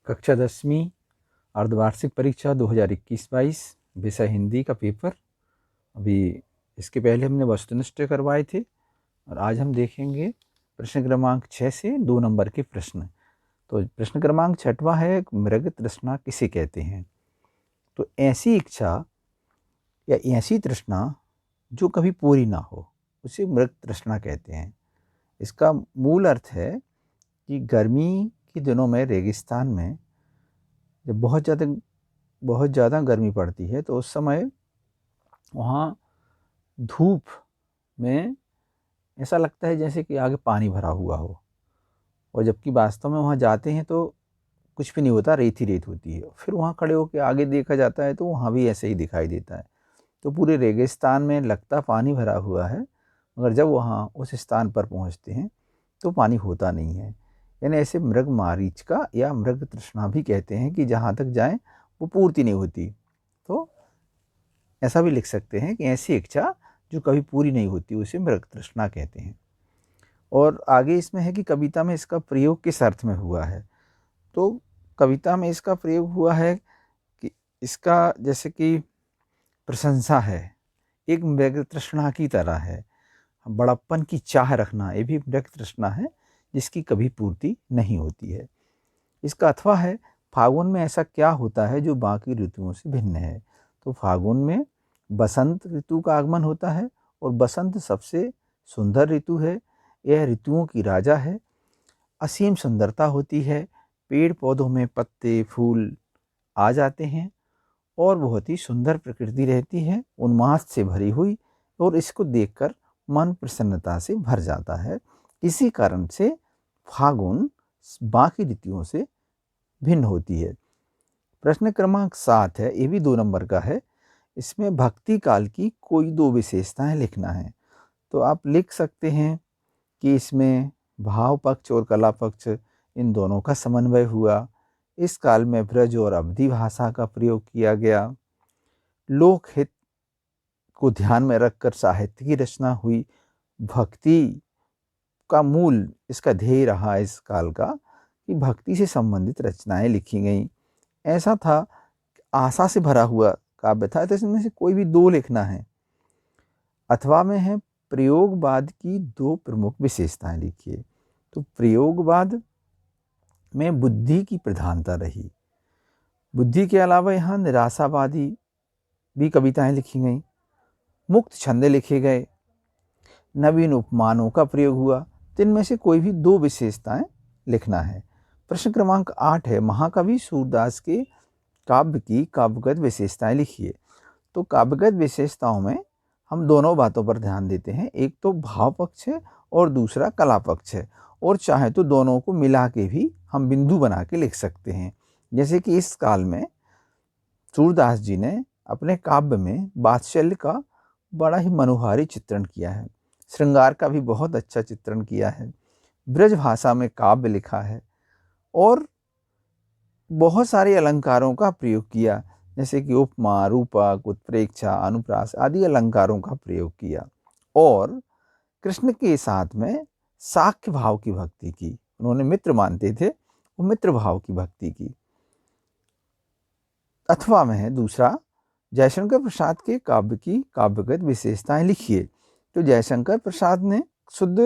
कक्षा 10वीं अर्धवार्षिक परीक्षा 2021-22 विषय हिंदी का पेपर। अभी इसके पहले हमने वस्तुनिष्ठ करवाए थे और आज हम देखेंगे प्रश्न क्रमांक 6 से 2 नंबर के प्रश्न। तो प्रश्न क्रमांक 6वां है, मृग तृष्णा किसे कहते हैं? तो ऐसी इच्छा या ऐसी तृष्णा जो कभी पूरी ना हो उसे मृग तृष्णा कहते हैं। इसका मूल अर्थ है कि गर्मी के दिनों में रेगिस्तान में जब बहुत ज़्यादा गर्मी पड़ती है तो उस समय वहाँ धूप में ऐसा लगता है जैसे कि आगे पानी भरा हुआ हो, और जबकि वास्तव में वहाँ जाते हैं तो कुछ भी नहीं होता, रेत ही रेत होती है। फिर वहाँ खड़े होकर आगे देखा जाता है तो वहाँ भी ऐसे ही दिखाई देता है। तो पूरे रेगिस्तान में लगता पानी भरा हुआ है, मगर जब वहाँ उस स्थान पर पहुँचते हैं तो पानी होता नहीं है। यानी ऐसे मृग मारीचिका या मृग तृष्णा भी कहते हैं कि जहाँ तक जाएं वो पूर्ति नहीं होती। तो ऐसा भी लिख सकते हैं कि ऐसी इच्छा जो कभी पूरी नहीं होती उसे मृग तृष्णा कहते हैं। और आगे इसमें है कि कविता में इसका प्रयोग किस अर्थ में हुआ है। तो कविता में इसका प्रयोग हुआ है कि इसका जैसे कि प्रशंसा है, एक मृग तृष्णा की तरह है। बड़प्पन की चाह रखना, ये भी मृग तृष्णा है जिसकी कभी पूर्ति नहीं होती है। इसका अथवा है, फागुन में ऐसा क्या होता है जो बाकी ऋतुओं से भिन्न है। तो फागुन में बसंत ऋतु का आगमन होता है और बसंत सबसे सुंदर ऋतु है। यह ऋतुओं की राजा है। असीम सुंदरता होती है, पेड़ पौधों में पत्ते फूल आ जाते हैं और बहुत ही सुंदर प्रकृति रहती है, उन्माद से भरी हुई, और इसको देखकर मन प्रसन्नता से भर जाता है। इसी कारण से फागुन बाकी ऋतुओं से भिन्न होती है। प्रश्न क्रमांक 7 है, ये भी 2 नंबर का है। इसमें भक्ति काल की कोई 2 विशेषताएं लिखना है। तो आप लिख सकते हैं कि इसमें भाव पक्ष और कला पक्ष इन दोनों का समन्वय हुआ। इस काल में ब्रज और अवधी भाषा का प्रयोग किया गया। लोकहित को ध्यान में रखकर साहित्य की रचना हुई। भक्ति का मूल इसका ध्येय रहा इस काल का कि भक्ति से संबंधित रचनाएं लिखी गईं। ऐसा था, आशा से भरा हुआ काव्य था, तो इसमें से कोई भी 2 लिखना है। अथवा में है, प्रयोगवाद की 2 प्रमुख विशेषताएं लिखिए। तो प्रयोगवाद में बुद्धि की प्रधानता रही। बुद्धि के अलावा यहाँ निराशावादी भी कविताएं लिखी गईं, मुक्त छंद लिखे गए, नवीन उपमानों का प्रयोग हुआ। तो इनमें से कोई भी 2 विशेषताएं लिखना है। प्रश्न क्रमांक 8 है, महाकवि सूरदास के काव्य की काव्यगत विशेषताएं लिखिए। तो काव्यगत विशेषताओं में हम दोनों बातों पर ध्यान देते हैं, एक तो भाव पक्ष है और दूसरा कला पक्ष है, और चाहे तो दोनों को मिला के भी हम बिंदु बना के लिख सकते हैं। जैसे कि इस काल में सूरदास जी ने अपने काव्य में वात्सल्य का बड़ा ही मनोहारी चित्रण किया है, श्रृंगार का भी बहुत अच्छा चित्रण किया है, ब्रज भाषा में काव्य लिखा है और बहुत सारे अलंकारों का प्रयोग किया, जैसे कि उपमा, रूपक, उत्प्रेक्षा, अनुप्रास आदि अलंकारों का प्रयोग किया। और कृष्ण के साथ में साख्य भाव की भक्ति की, उन्होंने मित्र मानते थे, वो मित्र भाव की भक्ति की। अथवा में है दूसरा, जयशंकर प्रसाद के काव्य की काव्यगत विशेषताएं लिखिए। तो जयशंकर प्रसाद ने शुद्ध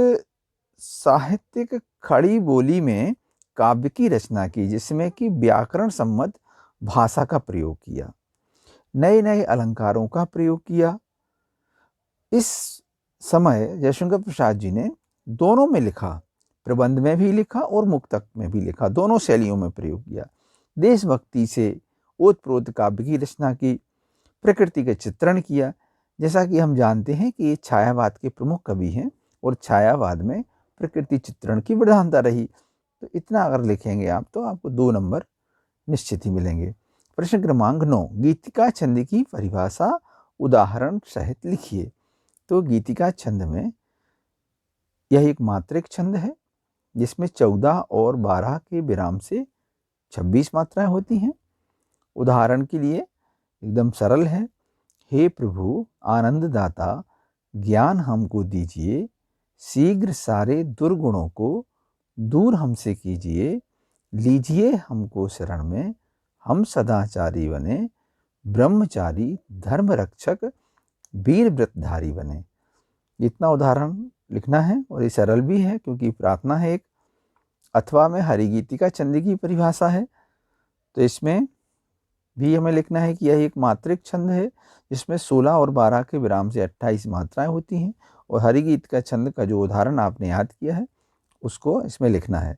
साहित्यिक खड़ी बोली में काव्य की रचना की, जिसमें कि व्याकरण सम्मत भाषा का प्रयोग किया, नए नए अलंकारों का प्रयोग किया। इस समय जयशंकर प्रसाद जी ने दोनों में लिखा, प्रबंध में भी लिखा और मुक्तक में भी लिखा, दोनों शैलियों में प्रयोग किया। देशभक्ति से ओतप्रोत काव्य की रचना की, प्रकृति का चित्रण किया। जैसा कि हम जानते हैं कि ये छायावाद के प्रमुख कवि हैं और छायावाद में प्रकृति चित्रण की प्रधानता रही। तो इतना अगर लिखेंगे आप तो आपको 2 नंबर निश्चित ही मिलेंगे। प्रश्न क्रमांक 9, गीतिका छंद की परिभाषा उदाहरण सहित लिखिए। तो गीतिका छंद में यह एक मात्रिक छंद है जिसमें 14 और 12 के विराम से 26 मात्राएं होती हैं। उदाहरण के लिए एकदम सरल है, हे प्रभु आनंददाता ज्ञान हमको दीजिए, शीघ्र सारे दुर्गुणों को दूर हमसे कीजिए, लीजिए हमको शरण में, हम सदाचारी बने, ब्रह्मचारी धर्म रक्षक वीर व्रतधारी बने। इतना उदाहरण लिखना है और ये सरल भी है क्योंकि प्रार्थना है एक। अथवा में हरिगीतिका छंद की परिभाषा है, तो इसमें भी हमें लिखना है कि यह एक मात्रिक छंद है जिसमें 16 और 12 के विराम से 28 मात्राएं होती हैं। और हरिगीत का छंद का जो उदाहरण आपने याद किया है उसको इसमें लिखना है।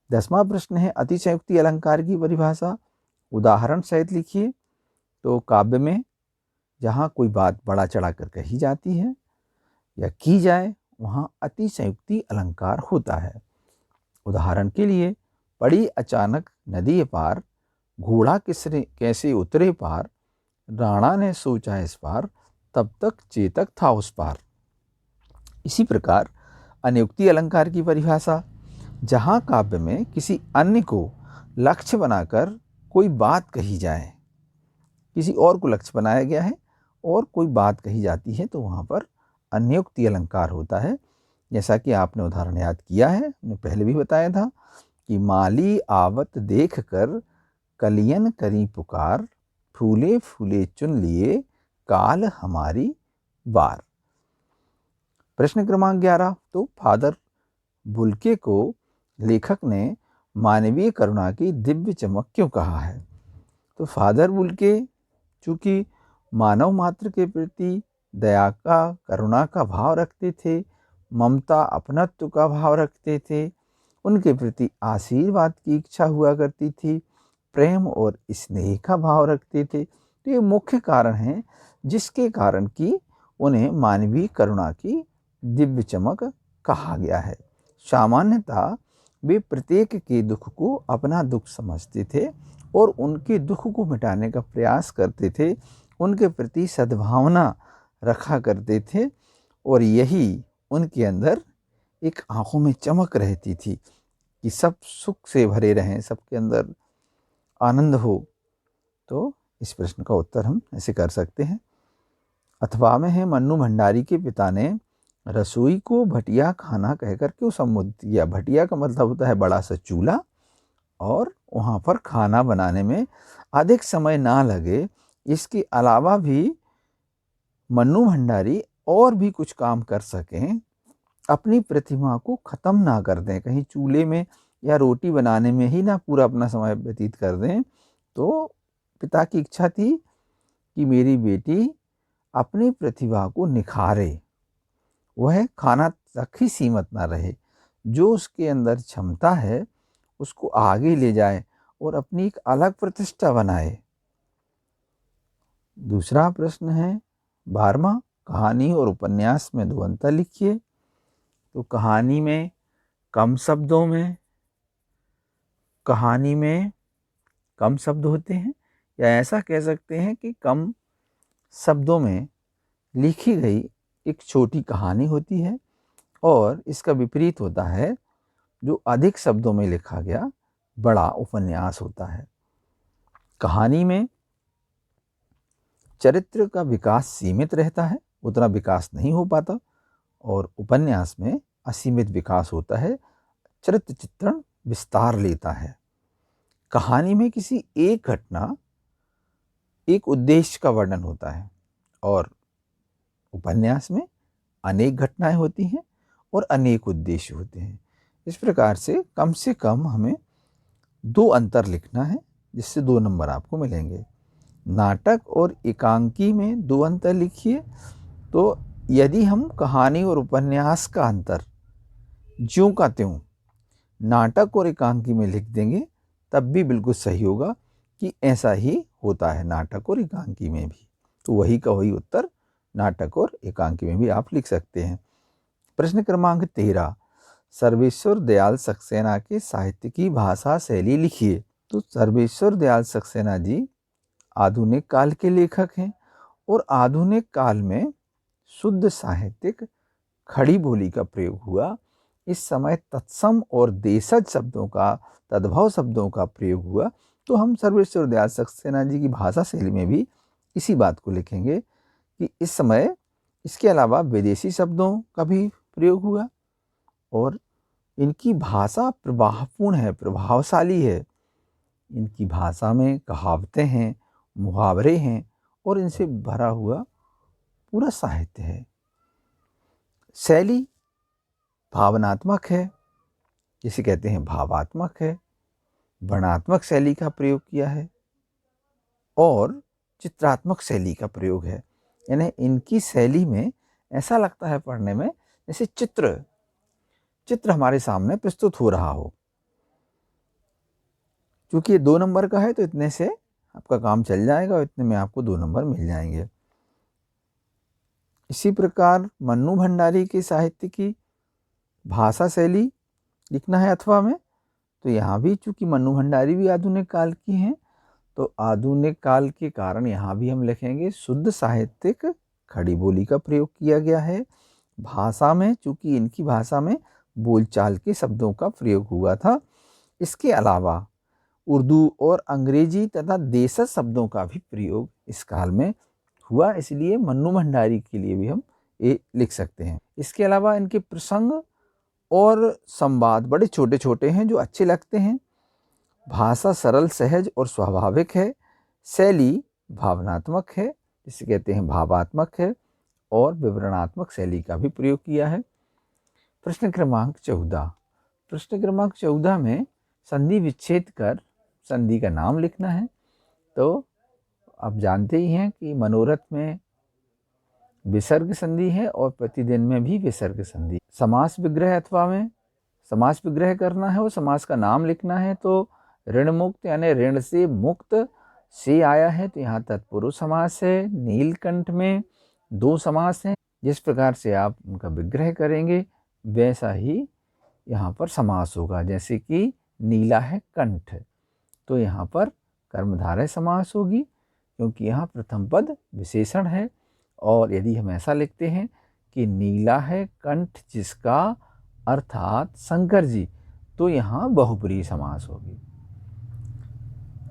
10वां प्रश्न है अतिशयोक्ति अलंकार की परिभाषा उदाहरण सहित लिखिए। तो काव्य में जहाँ कोई बात बढ़ा चढ़ा कर कही जाती है या की जाए वहाँ अतिशयोक्ति अलंकार होता है। उदाहरण के लिए, पड़ी अचानक नदी पार, घोड़ा कैसे उतरे पार, राणा ने सोचा इस पार, तब तक चेतक था उस पार। इसी प्रकार अनियुक्ति अलंकार की परिभाषा, जहाँ काव्य में किसी अन्य को लक्ष्य बनाकर कोई बात कही जाए, किसी और को लक्ष्य बनाया गया है और कोई बात कही जाती है तो वहाँ पर अनियुक्ति अलंकार होता है। जैसा कि आपने उदाहरण याद किया है, मैंने पहले भी बताया था कि माली आवत देख कर कलियन करी पुकार, फूले फूले चुन लिए काल हमारी बार। प्रश्न क्रमांक 11, तो फादर बुल्के को लेखक ने मानवीय करुणा की दिव्य चमक क्यों कहा है? तो फादर बुल्के चूंकि मानव मात्र के प्रति दया का, करुणा का भाव रखते थे, ममता अपनत्व का भाव रखते थे, उनके प्रति आशीर्वाद की इच्छा हुआ करती थी, प्रेम और स्नेह का भाव रखते थे। तो ये मुख्य कारण हैं जिसके कारण कि उन्हें मानवीय करुणा की दिव्य चमक कहा गया है। सामान्यतः वे प्रत्येक के दुख को अपना दुख समझते थे और उनके दुख को मिटाने का प्रयास करते थे, उनके प्रति सद्भावना रखा करते थे और यही उनके अंदर एक आंखों में चमक रहती थी कि सब सुख से भरे रहें, सबके अंदर आनंद हो। तो इस प्रश्न का उत्तर हम ऐसे कर सकते हैं। अथवा में है मन्नू भंडारी के पिता ने रसोई को भटिया खाना कहकर क्यों संबोधित किया? भटिया का मतलब होता है बड़ा सा चूल्हा, और वहाँ पर खाना बनाने में अधिक समय ना लगे, इसके अलावा भी मन्नू भंडारी और भी कुछ काम कर सकें, अपनी प्रतिभा को ख़त्म ना कर दें, कहीं चूल्हे में या रोटी बनाने में ही ना पूरा अपना समय व्यतीत कर दें। तो पिता की इच्छा थी कि मेरी बेटी अपनी प्रतिभा को निखारे, वह खाना तक ही सीमित ना रहे, जो उसके अंदर क्षमता है उसको आगे ले जाए और अपनी एक अलग प्रतिष्ठा बनाए। दूसरा प्रश्न है 12वां, कहानी और उपन्यास में 2 अंतर लिखिए। तो कहानी में कम शब्द होते हैं, या ऐसा कह सकते हैं कि कम शब्दों में लिखी गई एक छोटी कहानी होती है, और इसका विपरीत होता है जो अधिक शब्दों में लिखा गया बड़ा उपन्यास होता है। कहानी में चरित्र का विकास सीमित रहता है, उतना विकास नहीं हो पाता, और उपन्यास में असीमित विकास होता है, चरित्र चित्रण विस्तार लेता है। कहानी में किसी एक घटना, एक उद्देश्य का वर्णन होता है, और उपन्यास में अनेक घटनाएं होती हैं और अनेक उद्देश्य होते हैं। इस प्रकार से कम हमें 2 अंतर लिखना है, जिससे 2 नंबर आपको मिलेंगे। नाटक और एकांकी में 2 अंतर लिखिए। तो यदि हम कहानी और उपन्यास का अंतर ज्यों का त्यों नाटक और एकांकी में लिख देंगे तब भी बिल्कुल सही होगा कि ऐसा ही होता है नाटक और एकांकी में भी। तो वही का वही उत्तर नाटक और एकांकी में भी आप लिख सकते हैं। प्रश्न क्रमांक 13, सर्वेश्वर दयाल सक्सेना के साहित्य की भाषा शैली लिखिए। तो सर्वेश्वर दयाल सक्सेना जी आधुनिक काल के लेखक हैं, और आधुनिक काल में शुद्ध साहित्यिक खड़ी बोली का प्रयोग हुआ। इस समय तत्सम और देशज शब्दों का, तद्भव शब्दों का प्रयोग हुआ। तो हम सर्वेश्वर दयाल सक्सेना जी की भाषा शैली में भी इसी बात को लिखेंगे कि इस समय इसके अलावा विदेशी शब्दों का भी प्रयोग हुआ, और इनकी भाषा प्रभावपूर्ण है, प्रभावशाली है। इनकी भाषा में कहावतें हैं, मुहावरे हैं और इनसे भरा हुआ पूरा साहित्य है। शैली भावनात्मक है, जिसे कहते हैं भावात्मक है। वर्णात्मक शैली का प्रयोग किया है और चित्रात्मक शैली का प्रयोग है। यानी इनकी शैली में ऐसा लगता है पढ़ने में जैसे चित्र हमारे सामने प्रस्तुत हो रहा हो। क्योंकि ये 2 नंबर का है तो इतने से आपका काम चल जाएगा और इतने में आपको 2 नंबर मिल जाएंगे। इसी प्रकार मन्नू भंडारी के साहित्य की भाषा शैली लिखना है अथवा में, तो यहाँ भी चूंकि मन्नू भंडारी भी आधुनिक काल की हैं, तो आधुनिक काल के कारण यहाँ भी हम लिखेंगे शुद्ध साहित्यिक खड़ी बोली का प्रयोग किया गया है। भाषा में चूंकि इनकी भाषा में बोलचाल के शब्दों का प्रयोग हुआ था। इसके अलावा उर्दू और अंग्रेजी तथा देशज शब्दों का भी प्रयोग इस काल में हुआ, इसलिए मन्नू भंडारी के लिए भी हम ये लिख सकते हैं। इसके अलावा इनके प्रसंग और संवाद बड़े छोटे छोटे हैं जो अच्छे लगते हैं। भाषा सरल, सहज और स्वाभाविक है। शैली भावनात्मक है, जिसे कहते हैं भावात्मक है, और विवरणात्मक शैली का भी प्रयोग किया है। प्रश्न क्रमांक 14। प्रश्न क्रमांक 14 में संधि विच्छेद कर संधि का नाम लिखना है। तो आप जानते ही हैं कि मनोरथ में विसर्ग संधि है और प्रतिदिन में भी विसर्ग संधि। समास विग्रह अथवा में समास विग्रह करना है और समास का नाम लिखना है। तो ऋण मुक्त यानी ऋण से मुक्त से आया है, तो यहाँ तत्पुरुष समास है। नीलकंठ में 2 समास हैं। जिस प्रकार से आप उनका विग्रह करेंगे वैसा ही यहाँ पर समास होगा। जैसे कि नीला है कंठ, तो यहाँ पर कर्मधारय समास होगी क्योंकि यहाँ प्रथम पद विशेषण है। और यदि हम ऐसा लिखते हैं कि नीला है कंठ जिसका अर्थात शंकर जी, तो यहाँ बहुब्रीहि समास होगी।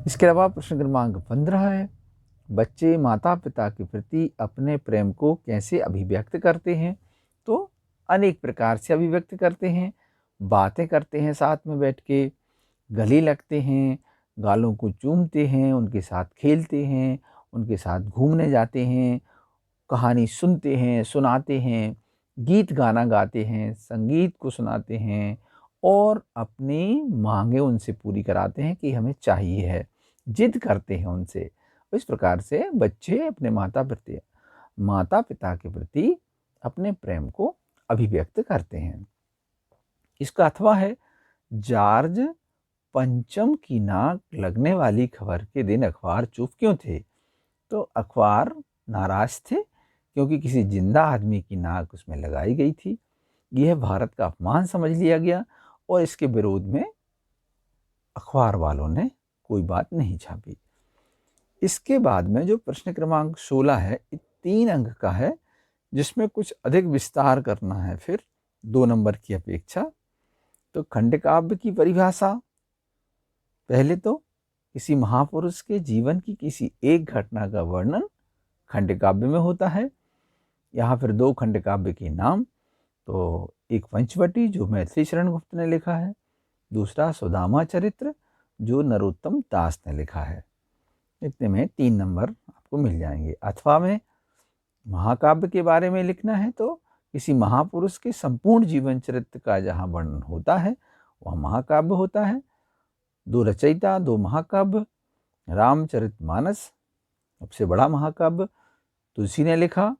इसके अलावा प्रश्न क्रमांक 15 है, बच्चे माता पिता के प्रति अपने प्रेम को कैसे अभिव्यक्त करते हैं? तो अनेक प्रकार से अभिव्यक्त करते हैं। बातें करते हैं साथ में बैठ के, गले लगते हैं, गालों को चूमते हैं, उनके साथ खेलते हैं, उनके साथ घूमने जाते हैं, कहानी सुनते हैं, सुनाते हैं, गीत गाना गाते हैं, संगीत को सुनाते हैं और अपनी मांगें उनसे पूरी कराते हैं कि हमें चाहिए है, जिद करते हैं उनसे। इस प्रकार से बच्चे अपने माता पिता के प्रति अपने प्रेम को अभिव्यक्त करते हैं। इसका अथवा है, जॉर्ज पंचम की नाक लगने वाली खबर के दिन अखबार चुप क्यों थे? तो अखबार नाराज थे क्योंकि किसी जिंदा आदमी की नाक उसमें लगाई गई थी। यह भारत का अपमान समझ लिया गया और इसके विरोध में अखबार वालों ने कोई बात नहीं छापी। इसके बाद में जो प्रश्न क्रमांक 16 है, 3 अंक का है, जिसमें कुछ अधिक विस्तार करना है फिर 2 नंबर की अपेक्षा। तो खंडकाव्य की परिभाषा, पहले तो किसी महापुरुष के जीवन की किसी एक घटना का वर्णन खंडकाव्य में होता है। यहाँ फिर 2 खंडकाव्य के नाम, तो एक पंचवटी जो मैथिली शरण गुप्त ने लिखा है, दूसरा सुदामा चरित्र जो नरोत्तम दास ने लिखा है। इतने में 3 नंबर आपको मिल जाएंगे। अथवा में महाकाव्य के बारे में लिखना है तो किसी महापुरुष के संपूर्ण जीवन चरित्र का जहाँ वर्णन होता है वह महाकाव्य होता है। 2 रचयिता, 2 महाकाव्य, रामचरितमानस सबसे बड़ा महाकाव्य तुलसी ने लिखा,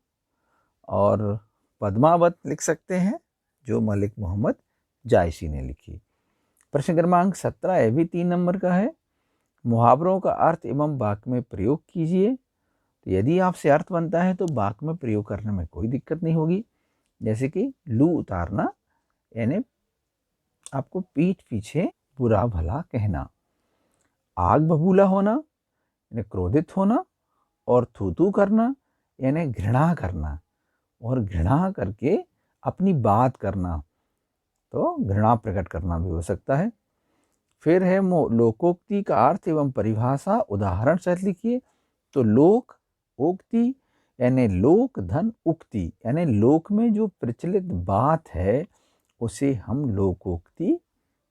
और पद्मावत लिख सकते हैं जो मलिक मोहम्मद जायसी ने लिखी। प्रश्न क्रमांक 17 यह भी 3 नंबर का है, मुहावरों का अर्थ एवं वाक्य में प्रयोग कीजिए। तो यदि आपसे अर्थ बनता है तो वाक्य में प्रयोग करने में कोई दिक्कत नहीं होगी। जैसे कि लू उतारना यानी आपको पीठ पीछे बुरा भला कहना, आग बबूला होना यानी क्रोधित होना, और थू करना यानी घृणा करना, और घृणा करके अपनी बात करना, तो घृणा प्रकट करना भी हो सकता है। फिर है लोकोक्ति का अर्थ एवं परिभाषा, उदाहरण सहित लिखिए। तो लोक उक्ति यानी लोक धन उक्ति यानी लोक में जो प्रचलित बात है उसे हम लोकोक्ति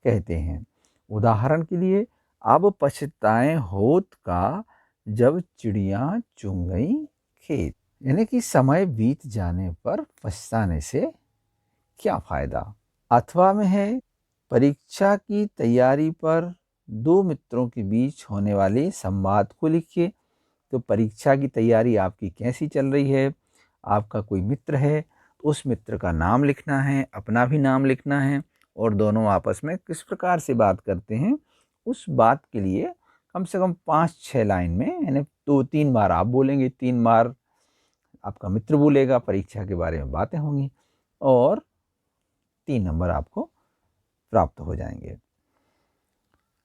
कहते हैं। उदाहरण के लिए, अब पछताएं होत का जब चिड़िया चुग गई खेत, यानी कि समय बीत जाने पर पछताने से क्या फायदा। अथवा में है, परीक्षा की तैयारी पर दो मित्रों के बीच होने वाले संवाद को लिखिए। तो परीक्षा की तैयारी आपकी कैसी चल रही है, आपका कोई मित्र है तो उस मित्र का नाम लिखना है, अपना भी नाम लिखना है, और दोनों आपस में किस प्रकार से बात करते हैं उस बात के लिए कम से कम 5-6 लाइन में, यानी 2-3 बार आप बोलेंगे, 3 बार आपका मित्र बोलेगा, परीक्षा के बारे में बातें होंगी और 3 नंबर आपको प्राप्त हो जाएंगे।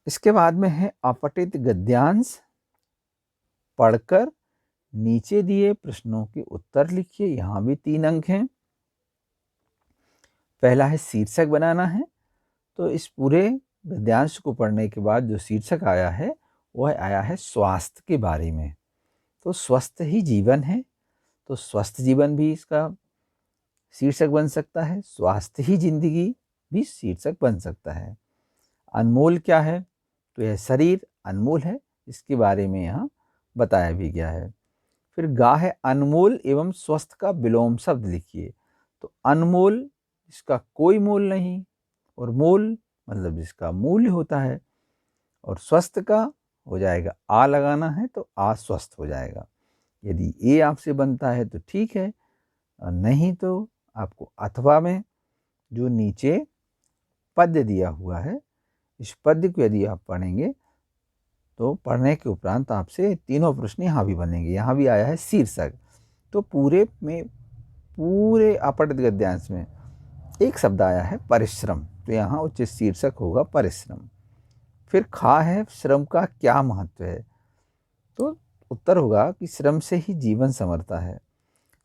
इसके बाद में है अपठित गद्यांश पढ़कर नीचे दिए प्रश्नों के उत्तर लिखिए। यहाँ भी 3 अंक हैं। पहला है शीर्षक बनाना है। तो इस पूरे गद्यांश को पढ़ने के बाद जो शीर्षक आया है वह आया है स्वास्थ्य के बारे में। तो स्वस्थ ही जीवन है, तो स्वस्थ जीवन भी इसका शीर्षक बन सकता है, स्वास्थ्य ही जिंदगी भी शीर्षक बन सकता है। अनमोल क्या है, तो यह शरीर अनमोल है, इसके बारे में यहाँ बताया भी गया है। फिर गा है अनमोल एवं स्वस्थ का विलोम शब्द लिखिए। तो अनमोल जिसका कोई मोल नहीं, और मोल मतलब जिसका मूल्य होता है, और स्वस्थ का हो जाएगा आ लगाना है तो अस्वस्थ हो जाएगा। यदि ए आपसे बनता है तो ठीक है, और नहीं तो आपको अथवा में जो नीचे पद्य दिया हुआ है, इस पद्य को यदि आप पढ़ेंगे तो पढ़ने के उपरांत आपसे तीनों प्रश्न यहाँ भी बनेंगे। यहाँ भी आया है शीर्षक, तो पूरे अपठित गद्यांश में एक शब्द आया है परिश्रम, तो यहाँ उचित शीर्षक होगा परिश्रम। फिर खा है श्रम का क्या महत्व है, तो उत्तर होगा कि श्रम से ही जीवन संवरता है।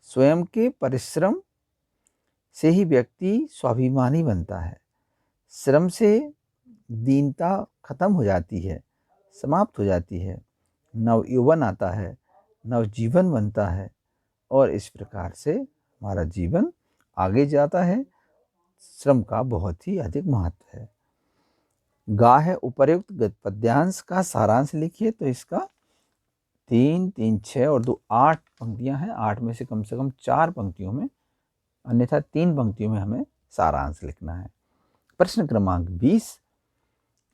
स्वयं के परिश्रम से ही व्यक्ति स्वाभिमानी बनता है। श्रम से दीनता खत्म हो जाती है, समाप्त हो जाती है, नव यौवन आता है, नव जीवन बनता है, और इस प्रकार से हमारा जीवन आगे जाता है। श्रम का बहुत ही अधिक महत्व है। गा है उपर्युक्त पद्यांश का सारांश लिखिए। तो इसका 3, 3, 6 और 2 8 पंक्तियां हैं। 8 में से कम 4 पंक्तियों में, अन्यथा 3 पंक्तियों में हमें सारांश लिखना है। प्रश्न क्रमांक 20,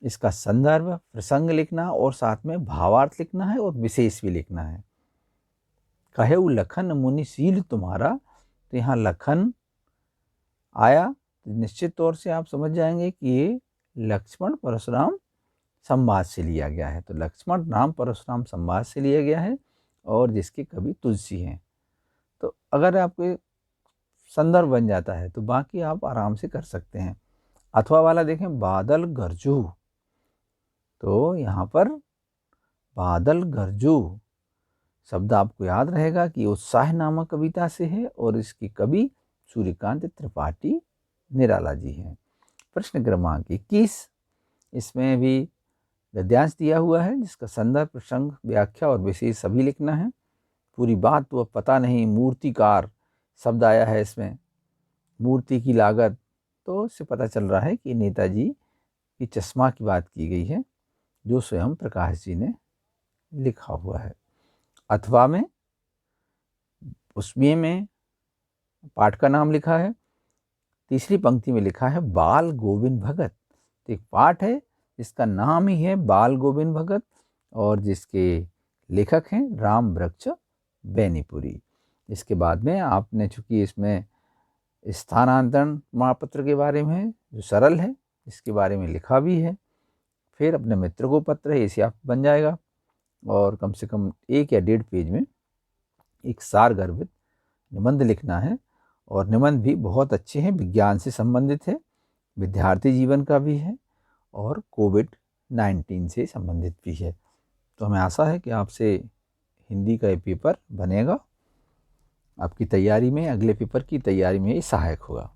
इसका संदर्भ प्रसंग लिखना और साथ में भावार्थ लिखना है और विशेष भी लिखना है। कहे उ लखन मुनिशील तुम्हारा, तो यहाँ लखन आया तो निश्चित तौर से आप समझ जाएंगे कि ये लक्ष्मण परशुराम संवाद से लिया गया है। तो लक्ष्मण राम परशुराम संवाद से लिया गया है, और जिसके कवि तुलसी हैं। तो अगर आपको संदर्भ बन जाता है तो बाकी आप आराम से कर सकते हैं। अथवा वाला देखें, बादल गरजू, तो यहाँ पर बादल गरजू शब्द आपको याद रहेगा कि उत्साह नामक कविता से है, और इसकी कवि सूर्यकांत त्रिपाठी निराला जी हैं। प्रश्न क्रमांक 21, इसमें भी गद्यांश दिया हुआ है जिसका संदर्भ प्रसंग व्याख्या और विशेष सभी लिखना है। पूरी बात तो अब पता नहीं, मूर्तिकार शब्द आया है इसमें, मूर्ति की लागत, तो इससे पता चल रहा है कि नेताजी की चश्मा की बात की गई है जो स्वयं प्रकाश जी ने लिखा हुआ है। अथवा में उसमें पाठ का नाम लिखा है, तीसरी पंक्ति में लिखा है बाल गोविंद भगत। तो एक पाठ है जिसका नाम ही है बाल गोविंद भगत, और जिसके लेखक हैं राम वृक्ष बेनीपुरी। इसके बाद में आपने, चूंकि इसमें स्थानांतरण प्रमाण पत्र के बारे में है जो सरल है, इसके बारे में लिखा भी है। फिर अपने मित्र को पत्र है, इसे आप बन जाएगा, और कम से कम 1 या 1.5 पेज में एक सारगर्भित निबंध लिखना है। और निबंध भी बहुत अच्छे हैं, विज्ञान से संबंधित है, विद्यार्थी जीवन का भी है, और कोविड-19 से संबंधित भी है। तो हमें आशा है कि आपसे हिंदी का ये पेपर बनेगा, आपकी तैयारी में, अगले पेपर की तैयारी में ये सहायक होगा।